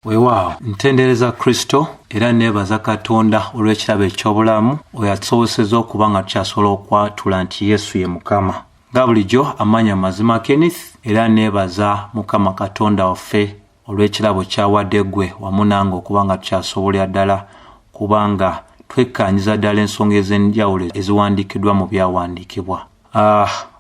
Weewaawo ntendereza Kristo era neebaza Katonda olw'ekirabo eky'obulamu oyo atusobozesezza okuba nga tukyasobola okwatula nti Yesu ye Mukama. Nga bulijjo amannya Mazima Kenneth era neebaza Mukama Katonda waffe olw'ekirabo ky'awadde ggwe wamu nange okuba nga tukyasobolera ddala kubanga twekkaanyiza ddala ensonga ez'enjawulo eziwandiikiddwa mu byawandiikibwa.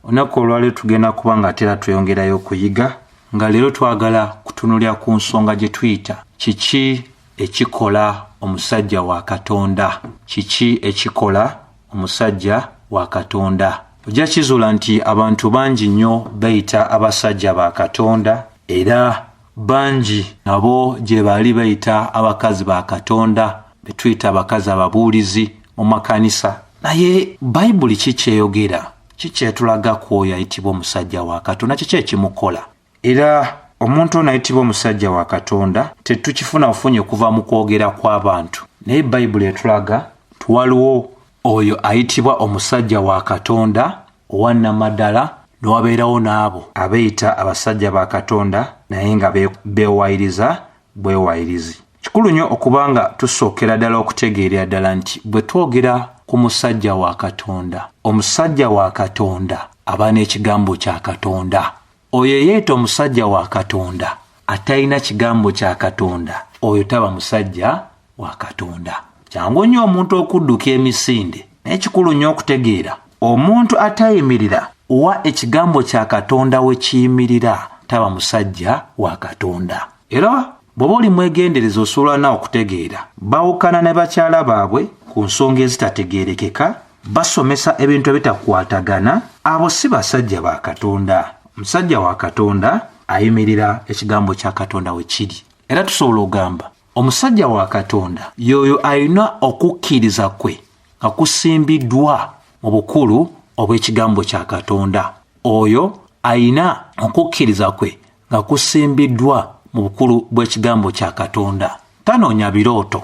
Olunaku olwaleero tugenda kuba nga ate era tweyongerayo okuyiga nga leero twagala kutunulira ku nsonga gye tuyita kiki ekikola omusajja wa Katonda. Kiki ekikola omusajja wa Katonda? Ojja kizuula nti abantu bangi nnyo bayita abasajja ba Katonda era bangi nabo gye bali bayita abakazi ba Katonda be tuyita abakazi ababuulizi mu makanisa. Naye Bayibuli kikyeyogera, kikyetulaga ku oyo ayitibwa omusajja wa Katonda, kiki ekimukola? Era omuntu ono ayitibwa omusajja wa Katonda tetukifuna bufunye kuva mu kwogera kw'abantu, naye Bayibuli etulaga tuwaliwo oyo ayitibwa omusajja wa Katonda owannamaddala, newabeerawo n'abo abeeyita abasajja ba Katonda naye nga beewayiriza bwewayirizi. Kikulu nnyo okubanga tusookera ddala okutegeerera ddala nti bwe twogera ku musajja wa Katonda, omusajja wa Katonda aba n'ekigambo kya Katonda. Oyo yeeta omusajja wa Katonda atalina kigambo kya Katonda, oyo taba musajja wa Katonda. Kyangu nnyo omuntu okudduka emisinde, naye kikulu nnyo okutegeera omuntu atayimirira wa ekigambo kya Katonda we kiyimirira taba musajja wa Katonda. Era bw'oba oli mwegendereza osobola nawe okutegeera bawukana ne bakyala baabwe ku nsonga ezitategeerekeka, basomesa ebintu ebitakwatagana, abo si basajja ba Katonda. Omusajja wa Katonda ayimirira ekigambo kya Katonda we kiri. Era tusobola ogamba omusajja wa Katonda y'oyo alina okukkiriza kwe nga kusimbiddwa mu bukulu obw'ekigambo kya Katonda. Oyo alina okukkiriza kwe nga kusimbiddwa mu bukulu bw'ekigambo kya Katonda. Tanoonya birooto,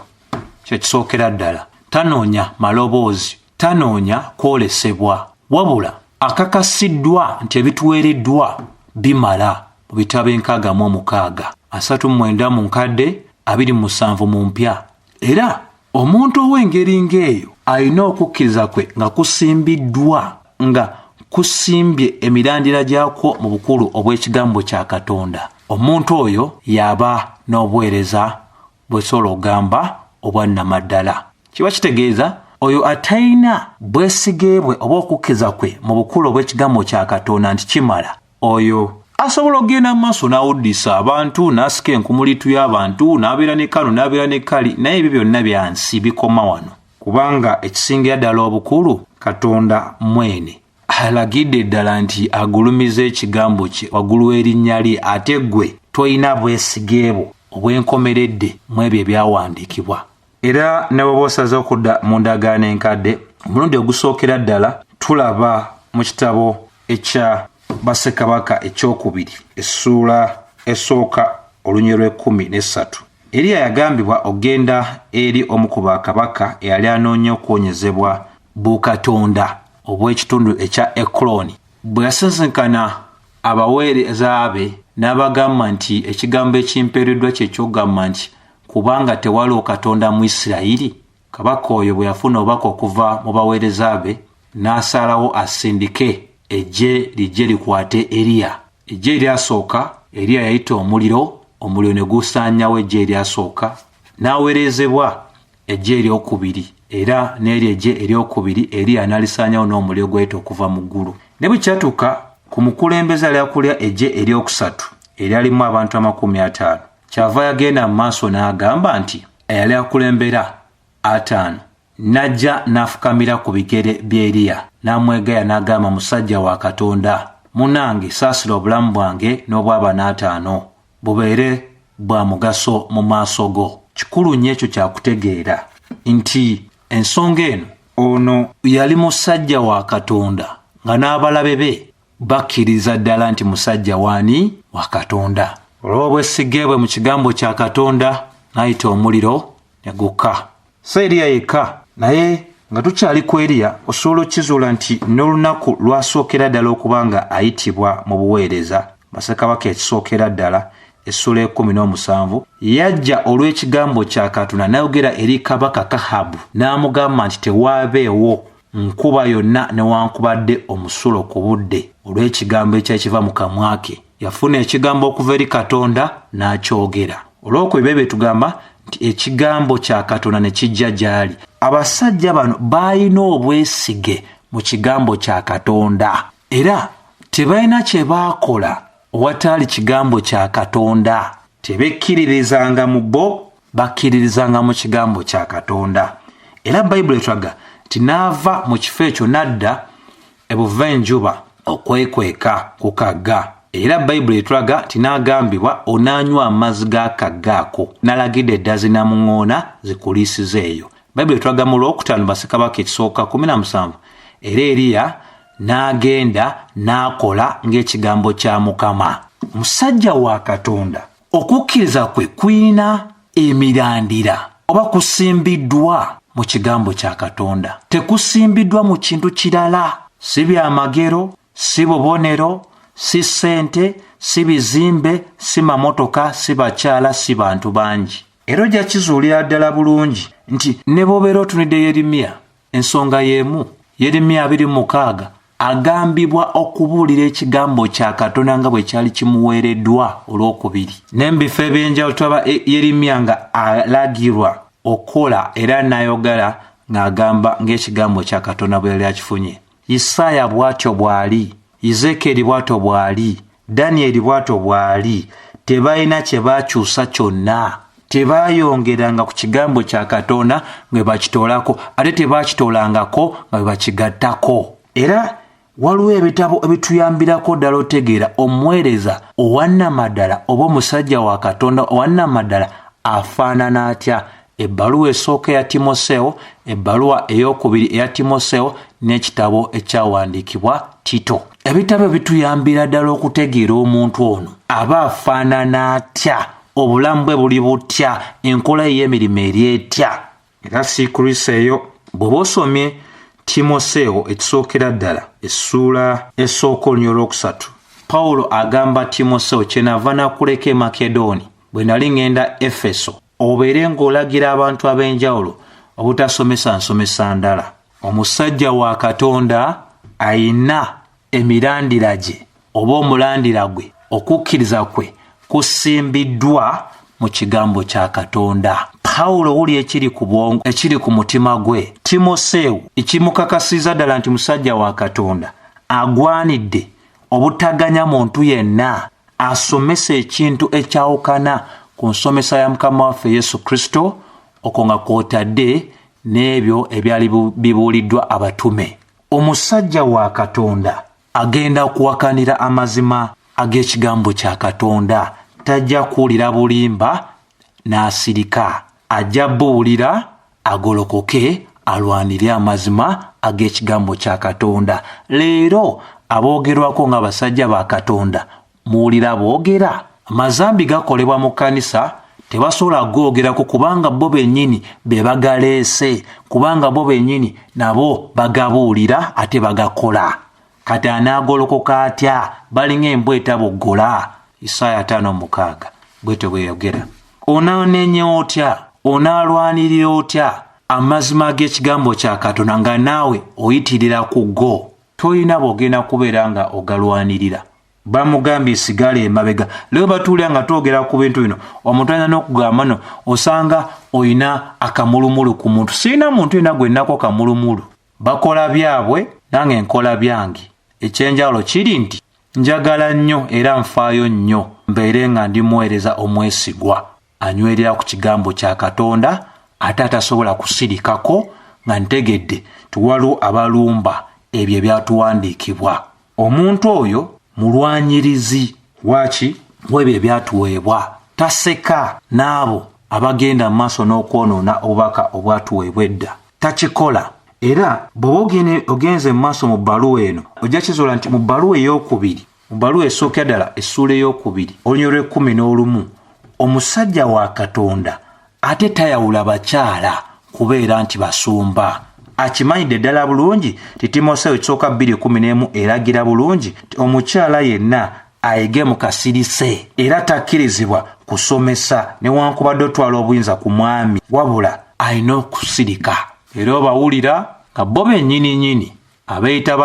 kye kisookera ddala. Tanoonya maloboozi, tanoonya kwolesebwa, wabula akakasiddwa nti ebituweereddwa bimala mu bitabo 6:6, 39 mu nkadde, 27 mu mpya. Era omuntu ow'engeri ng'eyo alina okukkiriza kwe nga kusimbiddwa, nga kusimbye emirandira gyakwo mu bukulu obw'ekigambo kya Katonda. Omuntu oyo yaba n'obuweereza bwesobola ogamba obwannamaddala. Kiba kitegeeza oyo atalina bwesige bwe oba okukkiriza kwe mu bukulu obw'ekigambo kya Katonda nti kimala, oyo asobola okugenda mu maaso n'awuddisa abantu, n'asika enkumulitu y'abantu, n'abeera ne kano n'abeera ne kali, naye ebyo byonna byansi bikoma wano. Kubanga ekisingira ddala obukulu, Katonda mwene alagidde ddala nti agulumiza ekigambo kye waggulu w'erinnya lye, ate ggwe toyina bwesige bwo obwenkomeredde mu ebyo ebyawandiikibwa. Era ne bw'oba osaze okudda mu ndagaano enkadde, omulundi ogusookera ddala tulaba mu kitabo ekya Bassekabaka ekyokubiri essuula esooka olunyiriri lw'13. Eriya yagambibwa ogenda eri omu ku bakabaka eyali anoonya okuwonyezebwa bukatonda obw'ekitundu ekya Ekuloni. Bwe yasisinkana abaweereza be n'abagamba nti ekigambo ekimpeereddwa kye ky'ogamba nti kubanga tewaliwo Katonda mu Isirayiri. Kabaka oyo bwe yafuna obubaka okuva mu baweereza be n'asalawo asindike ejje lijje likwate Eriya. Ejje eryasooka Eriya yayita omuliro ne gusaanyawo ejje eryasooka, n'aweerezebwa ejje eryokubiri, era n'eryo ejje eryokubiri Eriya n'alisaanyawo n'omuliro gwayita okuva mu ggulu. Ne bwe kyatuuka ku mukulembeze ali akulira ejje eryokusatu eryalimu abantu 50, kyava yagenda mu maaso n'agamba nti eyali akulembera 5 n'ajja n'afukamira ku bigere by'Eriya n'amwegaya n'agamba, musajja wa Katonda, munange saasira obulamu bwange n'obw'abana 5 bubeere bwa mugaso mu maaso go. Kikulu nnyo ekyo kyakutegeera nti ensonga eno, ono yali musajja wa Katonda nga n'abalabe be bakkiriza ddala nti musajja waani wa Katonda. Olwo bwesige bwe mu kigambo kya Katonda n'ayita omuliro ne gukka. So Eriya yekka, naye nga tukyali ku Eriya osobola okukizuula nti n'olunaku lwasookera ddala okuba nga ayitibwa mu buweereza, Bassekabaka ekisookera ddala, essula 17 yajja olw'ekigambo kya Katonda n'ayogera eri kabaka Kahabu n'amugamba nti tewaabeewo nkuba yonna newankubadde omusulo ku budde olw'ekigambo ekyakiva mu kamwa ke. Yafuna ekigambo okuva eri Katonda n'akyogera. Olw'okubyo bye tugamba nti ekigambo kya Katonda ne kijja gy'ali. Abasajja bano baalina obwesige mu kigambo kya Katonda era tebalina kye baakola owataali kigambo kya Katonda. Tebekkiririzanga mu bo, bakkiririzanga mu kigambo kya Katonda. Era Bayibuli etulaga nti n'ava mu kifo ekyo n'adda ebuva enjuba okwekweka ku kagga. Era Bayibuli etulaga nti n'agambibwa onaanywa amazzi g'akagga ako, n'alagidde edda zinamuŋŋoona zikuliisiza eyo. Bayibuli etulaga mu Lwokutaano Bassekabaka ekisooka 17 era Eriya n'agenda n'akola ng'ekigambo kya Mukama. Musajja wa Katonda okukkiriza kwe kuyina emirandira oba kusimbiddwa mu kigambo kya Katonda. Tekusimbiddwa mu kintu kirala, si byamagero, si bubonero, si ssente, si bizimbe, si mamotoka, si bakyala, si bantu bangi. Era ojja kizuulira ddala bulungi nti ne bw'obeera otunidde Yeremiya ensonga y'emu, Yeremiya 26 agambibwa okubuulira ekigambo kya Katonda nga bwe kyali kimuweereddwa olw'okubiri. N'embifo ebyenjawulo tulaba Yeremiya nga alagirwa okola era n'ayogera ng'agamba ng'ekigambo kya Katonda bwe yali akifunye. Isaaya bw'atyo bw'ali, Ezekieri bw'atyo bw'ali, Danyeri bw'atyo bw'ali. Tebalina kye baakyusa kyonna. Tebaayongeranga ku kigambo kya Katonda nga bakitoolako ate tebaakitoolangako nga bakigattako. Era waliwo ebitabo ebituyambirako ddala otegeera omuweereza owannamaddala oba omusajja wa Katonda owannamaddala afaanana atya. Ebbaluwa esooka eya Timoseewo, ebbaluwa ey'okubiri eya Timoseewo n'ekitabo ekyawandiikibwa Tito. Ebitabo bituyambira ddala okutegeera omuntu ono aba afaanana atya, obulamu bwe buli butya, enkola y'emirimu eri etya. Era siikuliisa eyo bw'oba osomye Timoseewo ekisookera ddala essuula esooka olunya olwokusatu, Pawulo agamba Timoseewo kyenava nakuleka e Makedoni bwe nali ngenda Efeso obeere ng'olagira abantu ab'enjawulo obutasomesa nsomesa ndala. Omusajja wa Katonda ayina emirandira gye oba omulandira gwe, okukkiriza kwe kusimbiddwa mu kigambo kya Katonda. Pawulo wuli ekiri ku bwongo, ekiri ku mutima gwe. Timoseewo ekimukakasiza ddala nti musajja wa Katonda agwanidde obutaganya muntu yenna asomesa ekintu ekyawukana ku nsomesa ya Mukama waffe Yesu Kristo, okwo nga kw'otadde n'ebyo ebyali bibuuliddwa abatume. Omusajja wa Katonda agenda kuwakanira amazima ag'ekigambo kya Katonda. Tajja kuwulira bulimba n'asirika, ajja buulira agolokoke alwanire amazima ag'ekigambo kya Katonda. Leero aboogerwako nga basajja ba Katonda muwulira boogera. Amazambi gakolebwa mu kkanisa tebasobola googerako kubanga bo bennyini be bagaleese, kubanga bo bennyini nabo bagabuulira ate bagakola. Kati anaagolokoka atya? Balinga embwa etaboggola. Isaaya 5:6 bwetyo bweyogera. Onaanenya otya? Onaalwanirira otya amazima g'ekigambo kya Katonda nga naawe oyitirira ku go? Tolina bw'ogenda kubeera nga ogalwanirira. Bamugambye sigala emabega. Leo batuulira nga twogera ku bintu bino, omuntu alina n'okugamba no osanga oyina akamulumulu ku muntu. Sirina muntu yenna gwe nnako kamulumulu. Bakola byabwe nange nkola byange. Ekyenjawulo kiri nti njagala nnyo era nfaayo nnyo mbeere nga ndi muweereza omwesigwa anywerera ku kigambo kya Katonda ate atasobola kusirikako nga ntegedde tuwaliwo abalumba ebyo ebyatuwandiikibwa. Omuntu oyo mulwanyirizi waki webyo ebyatuweebwa. Taseka n'abo abagenda mu maaso n'okwonoona obubaka obwatuweebwa edda. Takikola. Era bw'oba ogenze mu maaso mu bbaluwa eno ojja kizuula nti mu bbaluwa ey'okubiri, mu bbaluwa esooka ddala essuula ey'okubiri olunya olw'11, omusajja wa Katonda ate tayawula bakyala kubeera nti basumba. Akimanyidde ddala bulungi ti Timoseewo ekisooka 2:11 eragira bulungi nti omukyala yenna ayige mu kasirise era takkirizibwa kusomesa newankubadde otwala obuyinza ku mwami wabula alina okusirika. Era obawulira nga bo bennyini abeeyita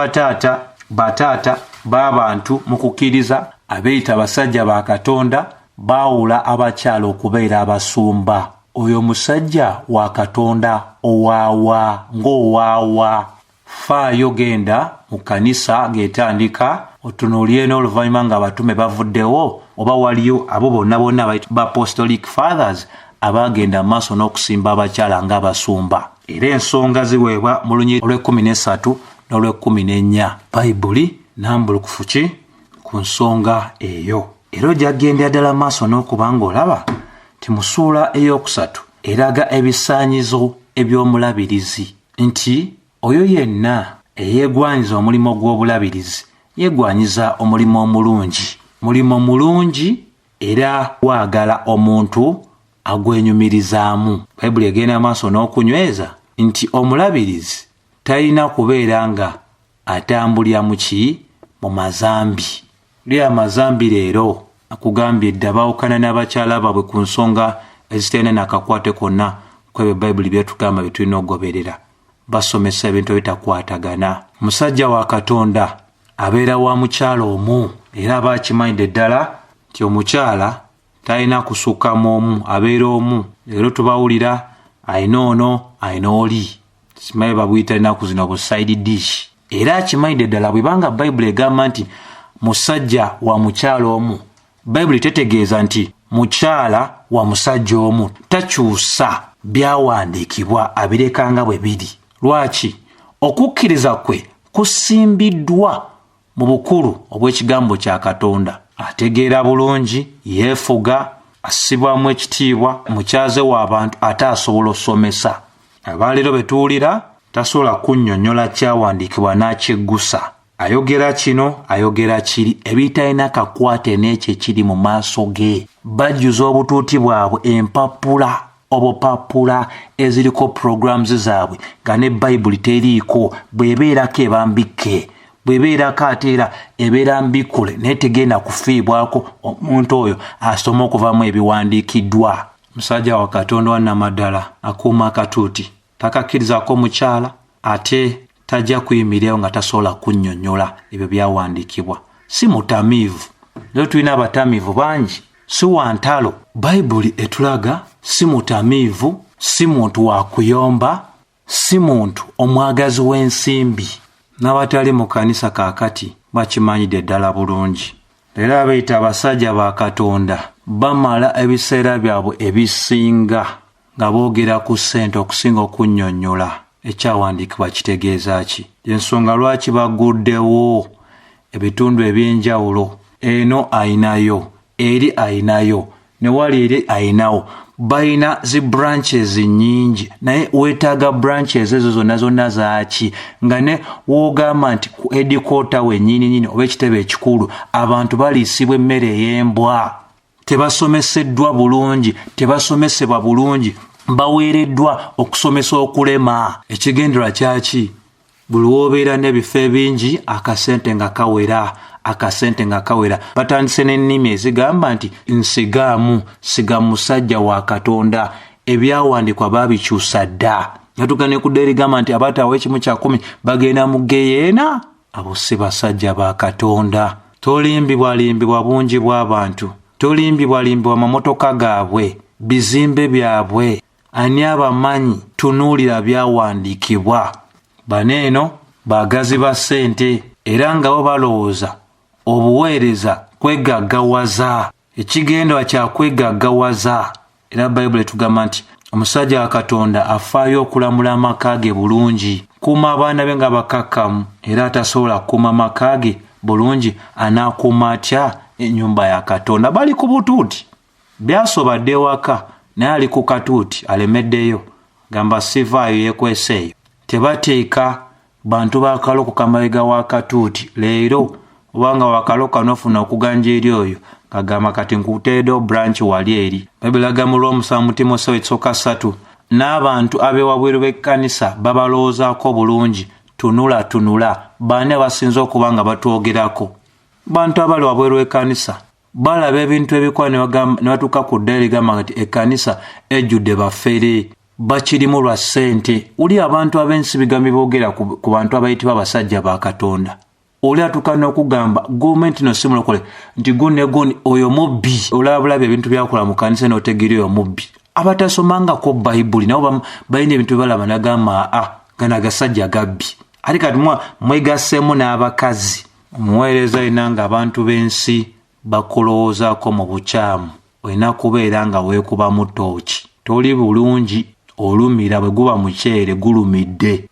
bataata b'abantu mu kukkiriza, abeeyita basajja ba Katonda baawula abakyala okubeera abasumba. Oyo musajja wa Katonda owaawa ng'owaawa. Faayo genda mu kanisa ng'etandika otunuulire n'oluvannyuma ng'abatume bavuddewo oba waliyo abo bonna ba apostolic fathers abaagenda maaso n'okusimba abakyala ng'abasumba. Era ensonga ziweebwa mu lunyiriri olw'13 n'olw'14 Bayibuli nambulukufu ki ku nsonga eyo. Era ojjagendera ddala maaso n'okuba ng'olaba ti mu ssuula ey'okusatu eraga ebisaanyizo eby'omulabirizi nti oyo yenna eyeegwanyiza omulimu gw'obulabirizi yeegwanyiza omulimu omulungi. Mulimu mulungi era waagala omuntu agwenyumirizaamu. Bayibuli egenda maaso n'okunyweza nti omulabirizi talina kubeera nga atambulira mu mazambi. Lya amazambi leero akugambye dda baawukana n'abakyala baabwe ku nsonga ezitalina nakakwate konna kwebyo Bayibuli byetugamba bye tulina okugoberera. Basomesa ebintu ebitakwatagana. Musajja wa Katonda abeera wa mukyala omu era aba akimanyidde ddala nti omukyala talina kusukkamu omu, abeera omu. Leero tubawulira ayina ono ayina oli, simanyi babuyita ennaku zino bu side dish. Era akimanyidde ddala bwe banga Bayibuli egamba nti musajja wa mukyala omu, Bayibuli tetegeeza nti mukyala wa musajja omu. Takyusa byawandiikibwa abirekanga bwe biri. Lwaki? Okukkiriza kwe kusimbiddwa mu bukulu obw'ekigambo kya Katonda. Ategeera bulungi, yeefuga, assibwamu ekitiibwa, mukyaze w'abantu ate asobola osomesa. Abaleero betuwulira tasobola kunnyonnyola kyawandiikibwa n'akyeggusa. Ayogera kino, ayogera kiri, ebitalina kakwate n'ekyo ekiri mu maaso ge. Bajjuza obutuuti bwabwe empapula, obupapula eziriko programs zaabwe nga ne Bayibuli teriiko. Bw'ebeerako ebambikke, bw'ebeerako ate era ebeera mbikkule naye tegenda kufiibwako omuntu oyo asoma okuvamu ebiwandiikiddwa. Musajja wa Katonda wa Namaddala akuuma akatuuti, takakkirizako mukyala ate tajja kuyimirirawo nga tasobola kunnyonnyola ebyo byawandiikibwa. Si mutamiivu. Leero tulina abatamiivu bangi, si wantalo. Bayibuli etulaga si mutamiivu, si muntu wa kuyomba, si muntu omwagazi w'ensimbi. N'abatali mu kanisa kaakati bakimanyidde ddala bulungi. Era abeeyita abasajja ba Katonda bamala ebiseera byabwe ebisinga nga boogera ku ssente okusinga okunnyonnyola ekyawandiikibwa kitegeeza ki. Ensonga lwaki baguddewo ebitundu eby'enjawulo. Eno ayinayo, eri ayinayo, ne wali eri ayinawo. Bayina zi branches nnyingi naye weetaaga branches ezo zonna zaaki. Nga ne woogamba nti ku edikota wennyini oba ekitebe ekikulu abantu baliisibwa emmere ey'embwa. Tebasomeseddwa bulungi, tebasomesebwa bulungi, baweereddwa okusomesa okulema. Ekigendererwa kyaki? Buli w'obeera n'ebifo ebingi akasente nga kawera, akasente nga kawera. Batandise n'ennimi ezigamba nti nsigaamu, siga musajja wa Katonda. Ebyawandiikwa baabikyusa dda. Yatugane ku dda erigamba nti abataawa 1:10 bagenda mu geyeena. Abo si basajja ba Katonda. Tolimbibwalimbibwa bungi bw'abantu, tolimbibwalimbibwa mamotoka gaabwe, bizimbe byabwe. Ani abamanyi? Tunuulira byawandiikibwa. Baneeno baagazi ba ssente era nga bo balowooza obuweereza kwegaggawaza. Ekigendwa kya kwegaggawaza. Era Bayibuli etugamba nti omusajja wa Katonda afaayo okulamula amaka ge bulungi. Kuuma abaana be nga bakakkamu, era atasobola kukuuma amaka ge bulungi anaakuuma atya ennyumba ya Katonda? Bali ku butuuti, byasobadde ewaka naye ali ku katuuti alemeddeyo, gamba sivaayo yeekweseeyo. Tebateeka bantu bakalokoka mabega wa katuuti. Leero obanga wakaloka n'ofuna okuganja eri oyo kagamba kati nkuteedo branch wali eri. Bayibuli eraga mu Lwomusanvu Timoseewo 3:3 n'abantu ab'ewabweru b'ekkanisa babaloozaako bulungi. Tunula, baane basinza okuba nga batwogerako. bantu abali wabweru w'ekkanisa balaba ebintu ebikwa ne batuuka ku ddayo ligamba nti ekkanisa ejjudde bafere bakirimu lwa ssente. Oli abantu ab'ensi bigambi boogera ku bantu abayitibwa abasajja ba Katonda. Oli atuuka n'okugamba gavumenti no si mulokole nti guni oyo mubbi. Olaba bulabi ebintu byakola mu kkanisa n'otegeera oyo mubbi. Abatasomangako Bayibuli nabo balina ebintu balaba nagamba gano agasajja gabbi. Ate kati mwegassemu n'abakazi. Omuweereza alina nga abantu b'ensi bakulowoozaako mu bukyamu. Olina kubeera nga weekubamu tooki. Toli bulungi olumira bwe guba mukyere gulumidde.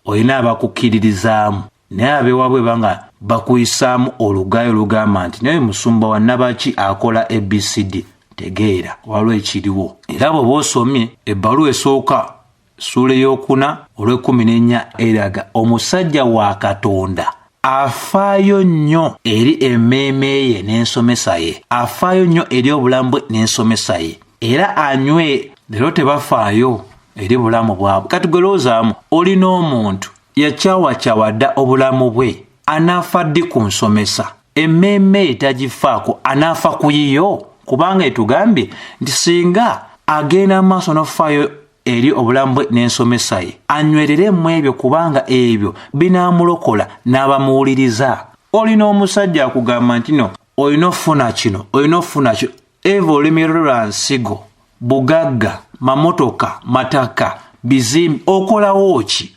Olina abakukkiririzaamu. Naye abeewabwe banga bakuyisaamu olugayo olugamba nti naye musumba wa Nabaki akola ABCD. Tegeera waliwo ekiriwo. Era bw'oba osomye ebbaluwa esooka ssuula ey'okuna olw'14 eraga omusajja wa Katonda afaayo nnyo eri emmeeme ye n'ensomesa ye. Afaayo nnyo eri obulamu bwe n'ensomesa ye. Era anywe. Leero tebafaayo eri bulamu bwabwe. Kati gwe lowoozaamu olina omuntu yakyawakyawa dda obulamu bwe anaafa ddi ku nsomesa. Emmeeme etagifaako anaafa ku yiyo. Kubanga etugambye nti singa agenda maaso n'ofaayo eri obulamu bwe n'ensomesa ye anywerere mu ebyo kubanga ebyo binaamulokola n'abamuwuliriza. Olina omusajja akugamba nti no olina ofuna kino olina ofuna kino. Eva olimiriro lwa nsigo bugagga mamotoka mataka bizimbi okolawo ki?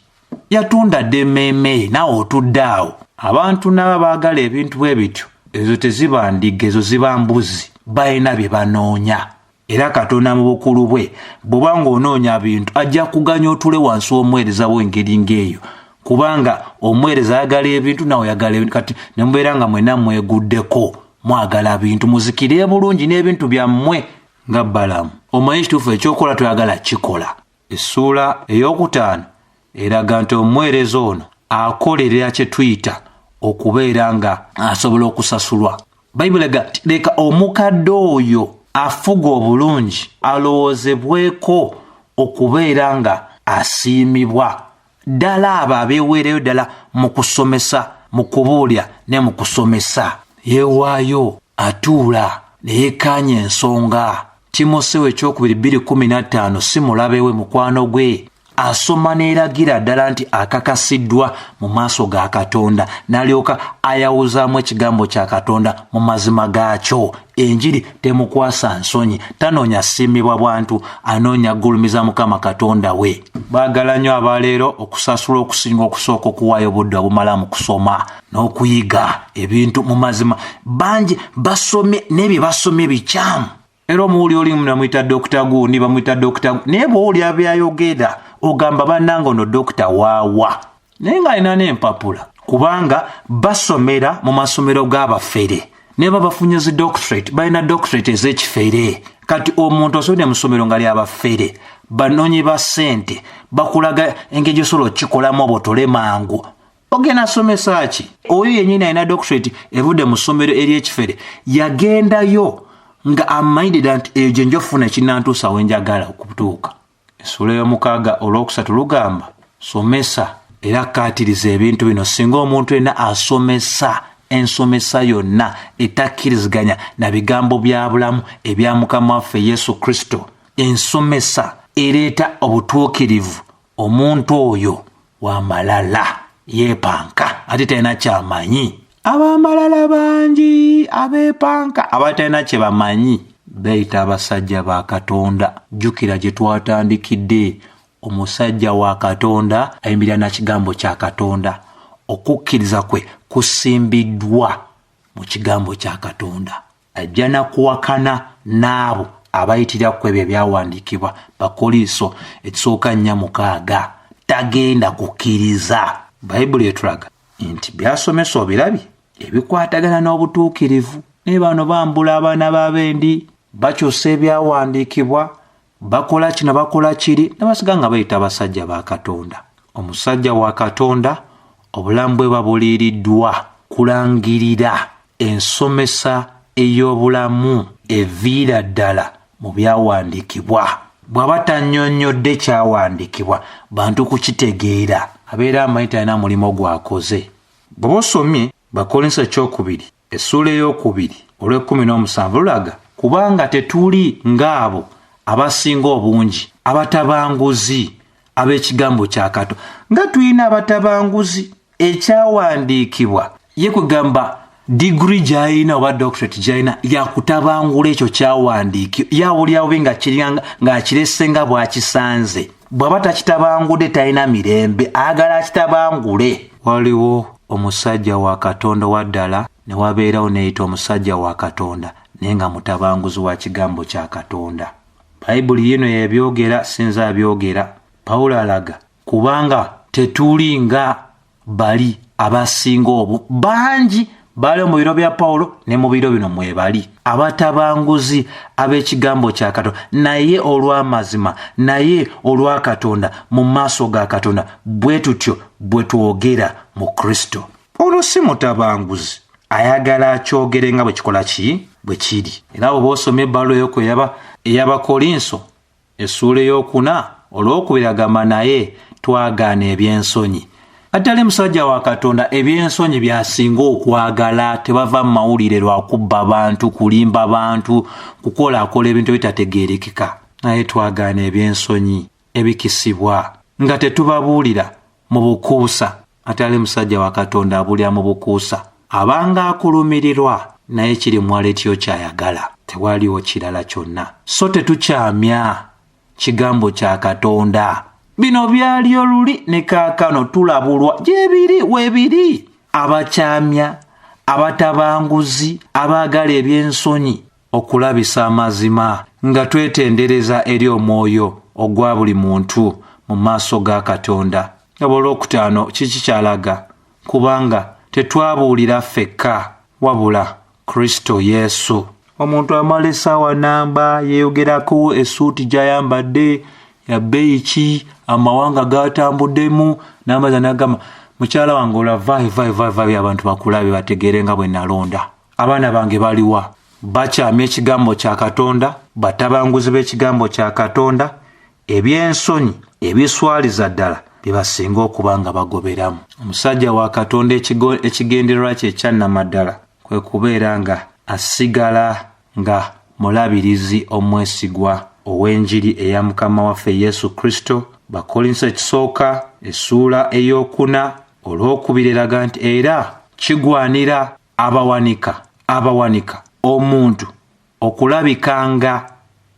Yatunda dde emmeeme naawe otudde awo. Abantu nabo baagala ebintu bwe bityo ezo teziba ndiga, ezo ziba mbuzi. Balina bye banoonya. Era Katonda mu bukulu bwe bw'oba ng'onoonya bintu ajja kuganya otule wansi w'omuweereza w'engeri ng'eyo. Kubanga omuweereza ayagala ebintu nawe oyagala ebintu. Kati ne mubeera nga mwenna mweguddeko mwagala bintu muzikire bulungi n'ebintu byammwe nga Balamu. Omanyi ekituufu ekyokola toyagala kikola. Essuula ey'okutaano eraga nti omuweereza ono akolerera kye tuyita okubeera nga asobola okusasulwa. Bayibuli leka omukadde oyo afuga obulungi alowoozebweko okubeera nga asiimibwa. Ddala abo abeeweereyo ddala mu kusomesa, mu kubuulya ne mu kusomesa. Yeewaayo atuula ne yeekkaanya ensonga. Timoseewo ekyokubiri 2:15 si mulabe we mukwano gwe. Asoma n'eragira ddala nti akakasiddwa mu maaso ga Katonda n'alyoka ayawuzaamu ekigambo kya Katonda mu mazima gaakyo. Enjiri temukwasa nsonyi. Tanoonya siimibwa bwantu, anoonya gulumiza Mukama Katonda we. Baagala nnyo abaleero okusasula okusinga okusooka okuwaayo obudde obumala mu kusoma n'okuyiga ebintu mu mazima. Bangi basomye n'ebye basomye bikyamu. Era omuwuli olimu namuyita Dr. Gundi bamuyita Dr. naye bw'owulira byayogera ogamba bannange ono Dr. waawa. Naye ng'alina n'empapula kubanga basomera mu masomero g'abafere. Ne babafunye zi doctorate, balina doctorate ez'ekifere. Kati omuntu osomye mu ssomero nga ly'abafere banoonyi ba ssente bakulaga engeri gy'osobola okikolamu obotole mangu. Ogenda asomesa ki? Oyo yennyini alina doctorate evudde mu ssomero ery'ekifere yagendayo nga amayinded nti eyo gye njofuna ekinantuusa wenjagala okutuuka. Essuula y'omukaaga olwokusatu lugamba somesa era kkaatiriza ebintu bino. Singa omuntu yenna asomesa ensomesa yonna etakkiriziganya na bigambo bya bulamu ebya Mukama waffe Yesu Kristo, ensomesa ereeta obutuukirivu, omuntu oyo w'amalala yeepanka ate talina ky'amanyi. Ab'amalala bangi abeepanka abatalina kye bamanyi beeyita abasajja ba Katonda. Jjukira gye twatandikidde. Omusajja wa Katonda ayimirira na kigambo kya Katonda. Okukkiriza kwe kusimbiddwa mu kigambo kya Katonda. Ajja na kuwakana n'abo abayitira ku ebyo ebyawandiikibwa. Bakoliiso 1:6 tagenda kukkiriza. Bayibuli etulaga nti byasomesa obirabye ebikwatagana n'obutuukirivu. Ne bano bambula abaana b'abendi bakyusa ebyawandiikibwa bakola kino bakola kiri ne basiga nga bayita abasajja ba Katonda. Omusajja wa Katonda obulamu bwe babuliiriddwa kulangirira ensomesa ey'obulamu eviira ddala mu byawandiikibwa. Bw'aba tannyonnyodde kyawandiikibwa bantu kukitegeera abeera amanyi talina mulimo gw'akoze. Bw'oba osomye Bakolinso ekyokubiri essula ey'okubiri olw'17 lulaga kubanga tetuli ng'abo abasinga obungi abatabanguzi ab'ekigambo kya Katonda. Nga tulina abatabanguzi ekyawandiikibwa ye kugamba degree gy'alina oba doctorate gy'alina yakutabangula ekyo kyawandiikibwa yawulira bubi ng'akirese nga bw'akisanze. Bw'aba takitabangudde talina mirembe agala akitabangule. Waliwo omusajja wa Katonda wa ddala ne wabeerawo neeyita omusajja wa Katonda naye nga mutabanguzi wa kigambo kya Katonda. Bayibuli yino yebyogera sinza abyogera. Pawulo alaga kubanga tetuli nga bali abasinga obwo bangi bali mu biro bya Pawulo ne mu biro bino mwebali abatabanguzi ab'ekigambo kya Katonda naye olw'amazima naye olwa Katonda mu maaso ga Katonda bwe tutyo bwe twogera mu Kristo. Olwo si mutabanguzi ayagala akyogere nga bwe kikola ki bwe kiri. Era oba osomye ebbaluwa ey'Abakolinso essula ey'okuna olw'okubiri agamba naye twagaana ebyensonyi. Atali musajja wa Katonda ebyensonyi byasinga okwagala tebava mu mawulire lwa kubba bantu kulimba bantu kukolaakola ebintu ebitategeerekeka. Naye twagaana ebyensonyi ebikisibwa nga tetubabuulira mu bukuusa. Atali musajja wa Katonda abuulira mu bukuusa abanga akulumirirwa naye kiri mwaletyo kyayagala tewaliwo kirala kyonna. So tetukyamya kigambo kya Katonda. Bino byali oluli ne kaakano tulabulwa gyebiri weebiri. Abakyamya abatabanguzi abaagala ebyensonyi okulabisa amazima nga twetendereza eri omwoyo ogwa buli muntu mu maaso ga Katonda. Olwokutaano kiki kyalaga kubanga tetwabuulira ffekka wabula Kristo Yesu. Omuntu amala essaawa namba yeeyogerako essuuti gy'ayambadde ya bbeeyi ki amawanga gatambuddemu n'amaza n'agamba mukyala wange olavaayo abantu bakulabe bategeere nga bwe nalonda. Abaana bange baliwa bakyamya ekigambo kya Katonda batabanguzi b'ekigambo kya Katonda ebyensonyi ebiswaliza ddala bye basinga okuba nga bagoberamu. Omusajja wa Katonda ekigendererwa kye ekyannamaddala kwe kubeera nga asigala nga mulabirizi omwesigwa ow'enjiri eya Mukama waffe Yesu Kristo. Bakolinso ekisooka essula ey'okuna olw'okubiri eraga nti era kigwanira abawanika omuntu okulabikanga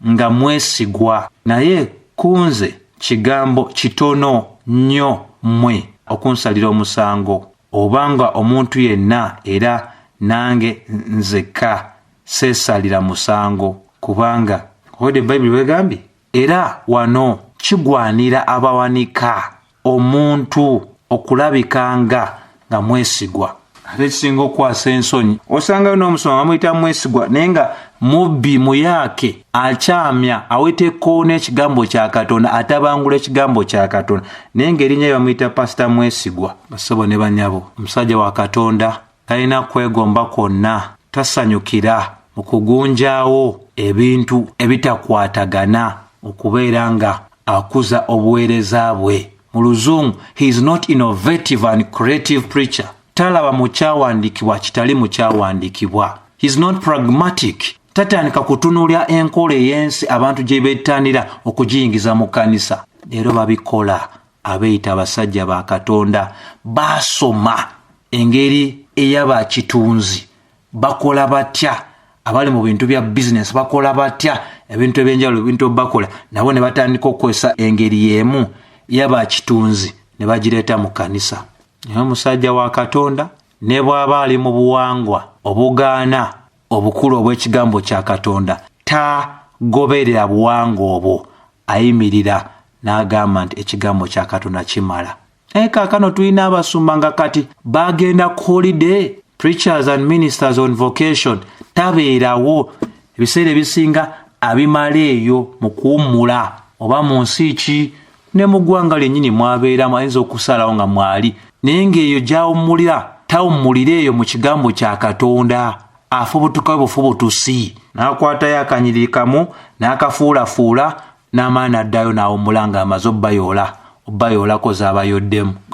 nga mwesigwa naye kunze kigambo kitono nnyo mmwe okunsalira omusango obanga omuntu yenna era nange nzekka seesalira musango kubanga Kode Bible wegambye era wano kigwanira abawanika omuntu okulabikanga nga mwesigwa. Ate kisinga okwasa ensonyi osanga n'omusoma bamuyita mwesigwa naye nga mubbi muyaake akyamya aweta ekkoona ekigambo kya Katonda atabangula ekigambo kya Katonda naye ng'erinnya lye bamuyita pasita mwesigwa. Bassebo ne bannyabo omusajja wa Katonda talina kwegomba kwonna tasanyukira mu kugunjaawo ebintu ebitakwatagana okubeera nga akuza obuweereza bwe. Mu Luzungu, he is not innovative and creative preacher. Talaba mu kyawandiikibwa kitali mu kyawandiikibwa. He is not pragmatic. Tatandika kutunuulya enkola ey'ensi abantu gye beettanira okugiyingiza mu kkanisa. Leero babikola abeeyita abasajja ba Katonda baasoma engeri ey'abakitunzi bakola batya abali mu bintu bya business bakola batya ebintu ebyenjawulo ebintu bakola nabo ne batandika okukozesa engeri y'emu y'abakitunzi ne bagireeta mu kkanisa. Naye omusajja wa Katonda ne bw'aba ali mu buwangwa obugaana obukulu obw'ekigambo kya Katonda tagoberera buwangwa obwo ayimirira n'agamba nti ekigambo kya Katonda kimala. Naye kaakano tulina abasumba nga kati bagenda ku holiday, preachers and ministers on vacation tabeerawo ebiseera ebisinga abimala eyo mu kuwummula oba mu nsi ki ne mu ggwanga lyennyini mwabeeramu ayinza okusalawo nga mwali naye ng'eyo gy'awummulira tawummulira eyo mu kigambo kya Katonda afubutuka bufubutusi n'akwatayo akanyiriri kamu n'akafuulafuula n'amaana addayo n'awummula ng'amaze obbayoola obayolako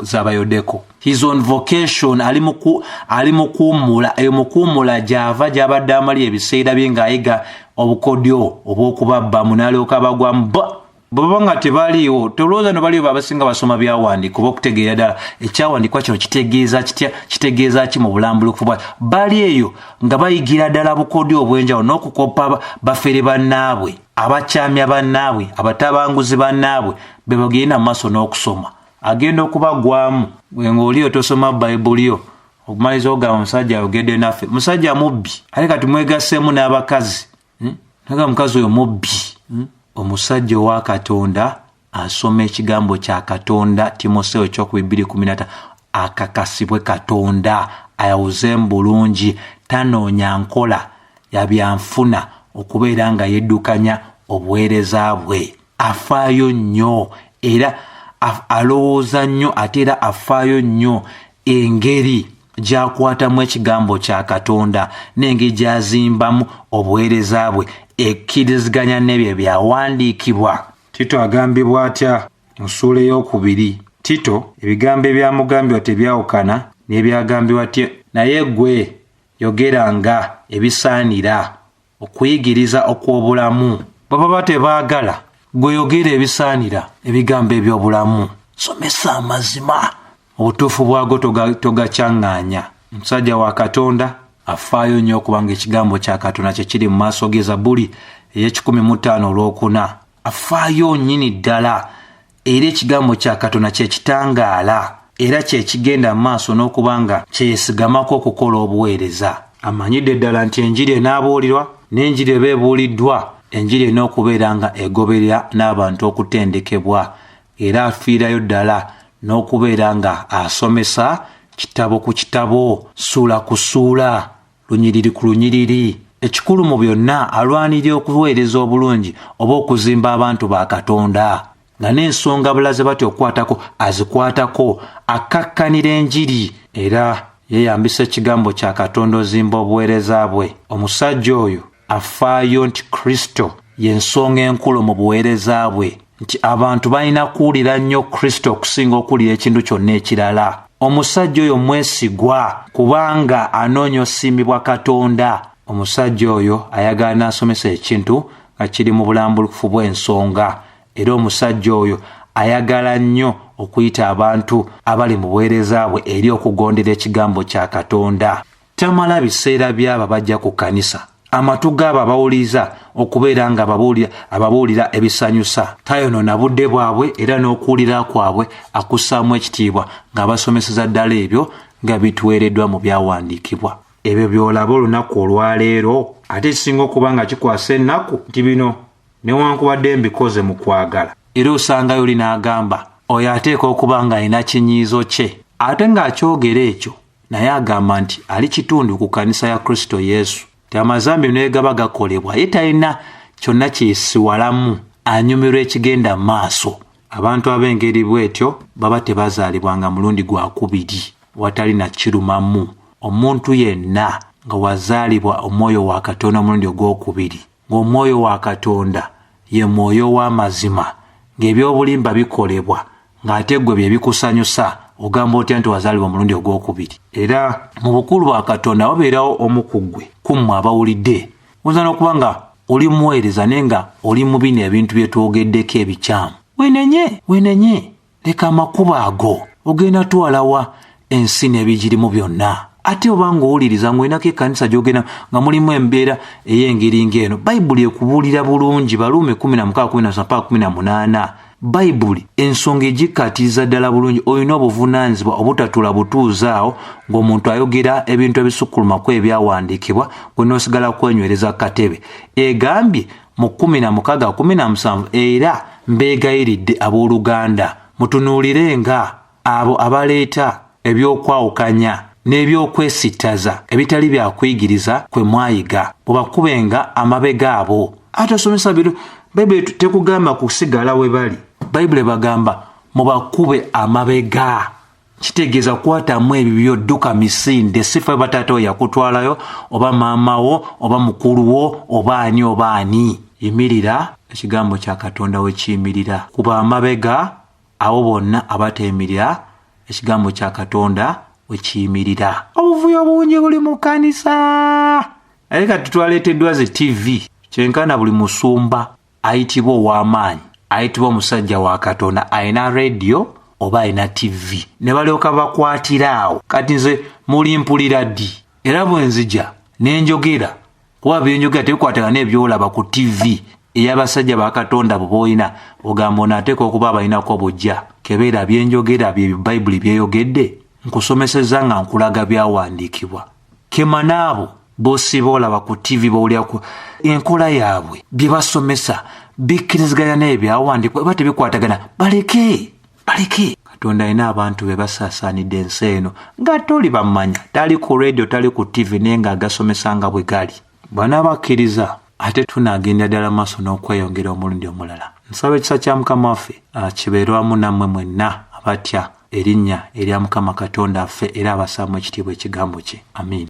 zabayoddeko. His on vocation ali mukuumula eyo mukuumula gyava gyabadde amali ebiseera bye ng'ayiga obukodyo obw'okubabba munaalyoka bagwamu baba nga tebaliiwo tolowooza no baliwo abasinga basoma byawandiika oba okutegeera ddala ekyawandiikwa kino kitegeeza ki mu bulambulukufu bwa bali eyo nga bayigira ddala bukodyo obw'enjawulo n'okukoppa bafere bannaabwe abakyamya bannaabwe abatabanguzi bannaabwe be bagenda mu maaso n'okusoma agenda okubagwamu ng'oliyo tosoma bayibulyo okumaliza ogamba omusajja ayogedde naffe musajja mubbi ate kati mwegasseemu n'abakazi naga mukazi oyo mubbi. Omusajja owa Katonda asoma ekigambo kya Katonda Timoseewo 2:15 akakasibwe Katonda ayawuze bulungi tanoonya nkola ya byanfuna okubeera nga yeddukanya obuweereza bwe afaayo nnyo era alowooza nnyo ate era afaayo nnyo engeri gy'akwatamu ekigambo kya Katonda n'engeri gy'azimbamu obuweereza bwe ekkiriziganya n'ebyo byawandiikibwa. Tito agambibwa atya mu ssuula ey'okubiri? Tito ebigambo ebyamugambibwa tebyawukana n'ebyagambibwa naye gwe yogeranga ebisaanira okuyigiriza okw'obulamu. Baba tebaagala gwe yogera ebisaanira ebigambo eby'obulamu. Somesa amazima obutuufu bwago togakyaŋŋaanya. Omusajja wa Katonda afaayo nnyo okubanga ekigambo kya Katonda kye kiri mu maaso ge. Zabbuli 15:4 afaayo nnyini ddala era ekigambo kya Katonda kye kitangaala era kye kigenda mu maaso n'okubanga kyeyesigamako okukola obuweereza. Amanyidde ddala nti enjiri enaabuulirwa n'enjiri eba ebuuliddwa enjiri erina okubeera nga egoberera n'abantu okutendekebwa era afiirayo ddala n'okubeera nga asomesa kitabo ku kitabo, ssuula ku ssuula, lunyiriri ku lunyiriri. Ekikulu mu byonna alwanirira okuweereza obulungi oba okuzimba abantu ba Katonda nga n'ensonga bulaze bati okukwatako azikwatako akakkanira enjiri era yeeyambisa ekigambo kya Katonda ozimba obuweereza bwe. Omusajja oyo afaayo nti Kristo y'ensonga enkulu mu buweereza bwe, nti abantu balina kuwulira nnyo Kristo okusinga okuwulira ekintu kyonna ekirala. Omusajja oyo mwesigwa kubanga anoonya osiimibwa Katonda. Omusajja oyo ayagala n'asomesa ekintu nga kiri mu bulambulukufu bw'ensonga era omusajja oyo ayagala nnyo okuyita abantu abali mu buweereza bwe eri okugondera ekigambo kya Katonda. Tamala biseera by'abo bajja ku kkanisa amatu gaabo abawuliriza okubeera nga ababuulira ebisanyusa. Tayonoona budde bwabwe era n'okuwulira kwabwe akussaamu ekitiibwa ng'abasomeseza ddala ebyo nga bituweereddwa mu byawandiikibwa. Ebyo by'olaba olunaku olwaleero ate kisinga okuba nga kikwasa ennaku nti bino newankubadde mbikoze mu kwagala. Era osangayo oli n'agamba oyo ateeka okuba nga alina kinyiizo kye ate ng'akyogera ekyo naye agamba nti ali kitundu ku kkanisa ya Kristo Yesu. Amazambi naye gaba gakolebwa ye talina kyonna kyesiwalamu anyumirwa ekigenda mu maaso. Abantu ab'engeri bw'etyo baba tebazaalibwanga mulundi gwakubiri watali na kirumamu. Omuntu yenna nga wazaalibwa omwoyo wa Katonda omulundi ogwokubiri ng'omwoyo wa Katonda ye mwoyo w'amazima ng'ebyobulimba bikolebwa ng'ate gwe bye bikusanyusa ogamba otya nti wazaalibwa omulundi ogwokubiri. Era mu bukulu bwa Katonda wabeerawo omu ku ggwe kummwe abawulidde oyinza n'okuba nga oli muweereza naye nga oli mu bino ebintu bye twogeddeko ebikyamu. Wenenye leka amakubo ago ogenda twalawa ensi n'ebigirimu byonna. Ate oba ng'owuliriza ng'olinako ekkanisa gy'ogenda nga mulimu embeera ey'engeri ng'eno, Bayibuli ekubuulira bulungi. Baluumi 16:18 Bayibuli ensonga egikkaatiriza ddala bulungi. Olina obuvunaanyizibwa obutatula butuuzaawo ng'omuntu ayogera ebintu ebisukkulumako ebyawandiikibwa gwe n'osigala kwenywereza katebe. Egambye mu 16:17 era mbeegayiridde abooluganda mutunuulirenga abo abaleeta ebyokwawukanya n'ebyokwesittaza ebitali byakuyigiriza kwe mwayiga bwebakubenga amabega abo. Ate osomesa bino Bayibuli tekugamba kusigala we bali. Bayibuli bagamba mubakube amabega. Kitegeeza kukwatamu ebyo byodduka misinde sifa bataata we yakutwalayo oba maama wo oba mukulu wo oba ani. Yimirira ekigambo kya Katonda we kiyimirira. Kuba amabega abo bonna abateemirira ekigambo kya Katonda we kiyimirira. Obuvuyo bungi buli mu kkanisa. Aleka tutwaleeteddwa ze TV kyenkana buli musumba ayitibwa ow'amaanyi, ayitibwa omusajja wa Katonda, ayina radio oba ayina TV, ne balyoka bakwatira awo. Kati nze mulimpulira ddi? Era bwe nzija ne njogera, kuba byenjogera tebikwatagana n'ebyolaba ku TV ey'abasajja ba Katonda bw'olina ogamba onaateeka okuba abalinako bujja kebeera byenjogera bye Bayibuli byeyogedde. Nkusomesezza nga nkulaga byawandiikibwa. Kema naabo b'osiba olaba ku TV bawulira ku enkola yaabwe bye basomesa bikkiriziganya n'ebyawandiikibwa oba tebikwatagana, baleke. Katonda alina abantu be basaasaanidde ensi eno nga toli bamanya, tali ku radio tali ku TV naye nga agasomesa nga bwe gali. Bw'anaabakkiriza ate tunaagenda ddala maaso n'okweyongera omulundi omulala. Nsaba ekisa kya Mukama waffe kibeere wamu nammwe mwenna abatya erinnya erya Mukama Katonda affe era abasaamu ekitiibwa ekigambo kye. Amiina.